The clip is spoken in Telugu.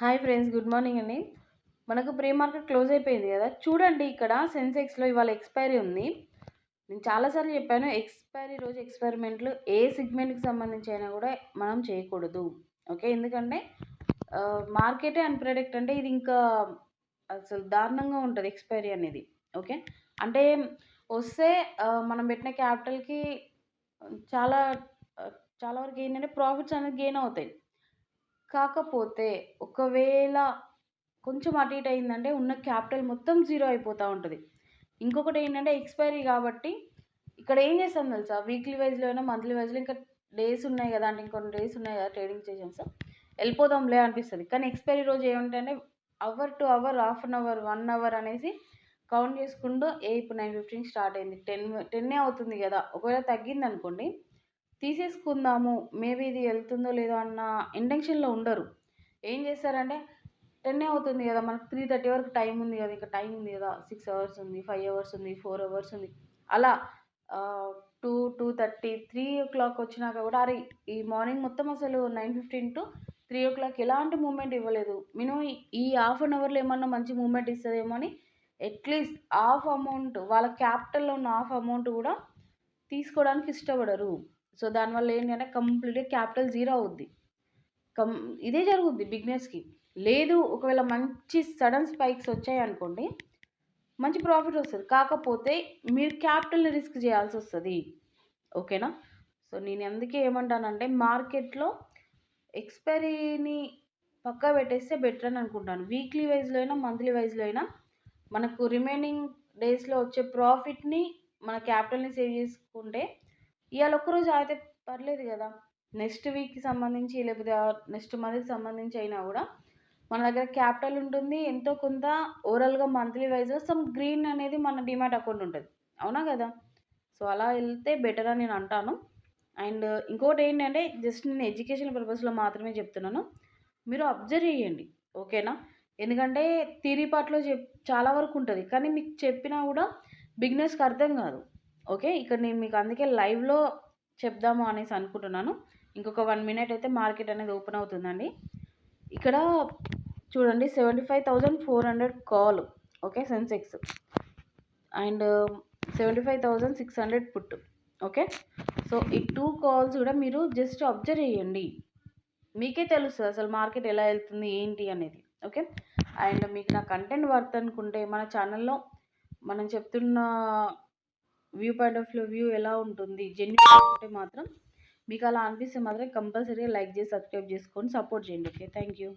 హాయ్ ఫ్రెండ్స్, గుడ్ మార్నింగ్ అండి. మనకు ప్రీ మార్కెట్ క్లోజ్ అయిపోయింది కదా. చూడండి, ఇక్కడ సెన్సెక్స్లో ఇవాళ ఎక్స్పైరీ ఉంది. నేను చాలాసార్లు చెప్పాను, ఎక్స్పైరీ రోజు ఎక్స్పెరిమెంట్లు ఏ సిగ్మెంట్కి సంబంధించి అయినా కూడా మనం చేయకూడదు. ఓకే, ఎందుకంటే మార్కెటే అన్ప్రెడిక్ట్, అంటే ఇది ఇంకా అసలు దారుణంగా ఉంటుంది ఎక్స్పైరీ అనేది. ఓకే, అంటే వస్తే మనం పెట్టిన క్యాపిటల్కి చాలా చాలా వరకు ఏంటంటే ప్రాఫిట్స్ అనేది గెయిన్ అవుతాయి. కాకపోతే ఒకవేళ కొంచెం అటు ఇటు అయిందంటే ఉన్న క్యాపిటల్ మొత్తం జీరో అయిపోతూ ఉంటుంది. ఇంకొకటి ఏంటంటే ఎక్స్పైరీ కాబట్టి ఇక్కడ ఏం చేస్తాం తెలుసా, వీక్లీ వైజ్లో అయినా మంత్లీ వైజ్లో ఇంకా డేస్ ఉన్నాయి కదా, అంటే ఇంకొన్ని డేస్ ఉన్నాయి కదా ట్రేడింగ్ సెషన్స్, వెళ్ళిపోదాంలే అనిపిస్తుంది. కానీ ఎక్స్పైరీ రోజు ఏమంటే hour to hour, half an hour, 1 hour అనేసి కౌంట్ చేసుకుంటూ ఇప్పుడు 9:15 స్టార్ట్ అయింది, 10 అవుతుంది కదా, ఒకవేళ తగ్గింది అనుకోండి తీసేసుకుందాము, మేబీ ఇది వెళ్తుందో లేదో అన్న ఇంటెన్షన్లో ఉండరు. ఏం చేస్తారంటే 10 అవుతుంది కదా, మనకు 3:30 వరకు టైం ఉంది కదా, ఇంకా టైం ఉంది కదా, 6 అవర్స్ ఉంది, 5 అవర్స్ ఉంది, 4 అవర్స్ ఉంది, అలా 2:30 3 o'clock వచ్చినాక కూడా అరే ఈ మార్నింగ్ మొత్తం అసలు 9:15 to 3 o'clock ఎలాంటి మూమెంట్ ఇవ్వలేదు, మినిమం ఈ హాఫ్ అన్ అవర్లో ఏమన్నా మంచి మూమెంట్ ఇస్తుందేమో అని అట్లీస్ట్ హాఫ్ అమౌంట్, వాళ్ళ క్యాపిటల్లో ఉన్న హాఫ్ అమౌంట్ కూడా తీసుకోవడానికి ఇష్టపడరు. సో దానివల్ల ఏంటంటే కంప్లీట్గా క్యాపిటల్ జీరో అవుద్ది. ఇదే జరుగుద్ది బిగినర్స్కి. లేదు ఒకవేళ మంచి సడన్ స్పైక్స్ వచ్చాయి అనుకోండి, మంచి ప్రాఫిట్ వస్తుంది. కాకపోతే మీరు క్యాపిటల్ని రిస్క్ చేయాల్సి వస్తుంది. ఓకేనా? సో నేను అందుకే ఏమంటానంటే మార్కెట్లో ఎక్స్పైరీని పక్కా పెట్టేస్తే బెటర్ అని అనుకుంటాను. వీక్లీ వైజ్లో అయినా మంత్లీ వైజ్లో అయినా మనకు రిమైనింగ్ డేస్లో వచ్చే ప్రాఫిట్ని మన క్యాపిటల్ని సేవ్ చేసుకుంటే ఇవాళ ఒక్కరోజు అయితే పర్లేదు కదా, నెక్స్ట్ వీక్కి సంబంధించి లేకపోతే నెక్స్ట్ మంత్కి సంబంధించి అయినా కూడా మన దగ్గర క్యాపిటల్ ఉంటుంది, ఎంతో కొంత ఓవరాల్గా మంత్లీ వైజ్ సమ్ గ్రీన్ అనేది మన డిమాట్ అకౌంట్ ఉంటుంది. అవునా కదా? సో అలా వెళ్తే బెటర్ అని నేను అంటాను. అండ్ ఇంకోటి ఏంటంటే జస్ట్ నేను ఎడ్యుకేషన్ పర్పస్లో మాత్రమే చెప్తున్నాను, మీరు అబ్జర్వ్ చేయండి. ఓకేనా? ఎందుకంటే థియరీ పార్ట్లో చాలా వరకు ఉంటుంది, కానీ మీకు చెప్పినా కూడా బిగినర్స్కి అర్థం కాదు. ఓకే, ఇక్కడ నేను మీకు అందుకే లైవ్లో చెప్దాము అనేసి అనుకుంటున్నాను. ఇంకొక 1 minute అయితే మార్కెట్ అనేది ఓపెన్ అవుతుందండి. ఇక్కడ చూడండి 75,400 call. Okay, Sensex and 75,600 put. Okay, so ఈ 2 కాల్స్ కూడా మీరు జస్ట్ అబ్జర్వ్ చేయండి, మీకే తెలుస్తుంది అసలు మార్కెట్ ఎలా వెళ్తుంది ఏంటి అనేది. ఓకే, అండ్ మీకు నా కంటెంట్ వర్త్ అనుకుంటే మన ఛానల్లో మనం చెప్తున్న వ్యూ పాయింట్ ఆఫ్ వ్యూ ఎలా ఉంటుంది జెన్యూన్ అనుకుంటే మాత్రం, మీకు అలా అనిపిస్తే మాత్రం కంపల్సరీగా లైక్ చేసి సబ్స్క్రైబ్ చేసుకొని సపోర్ట్ చేయండి. Okay, thank you.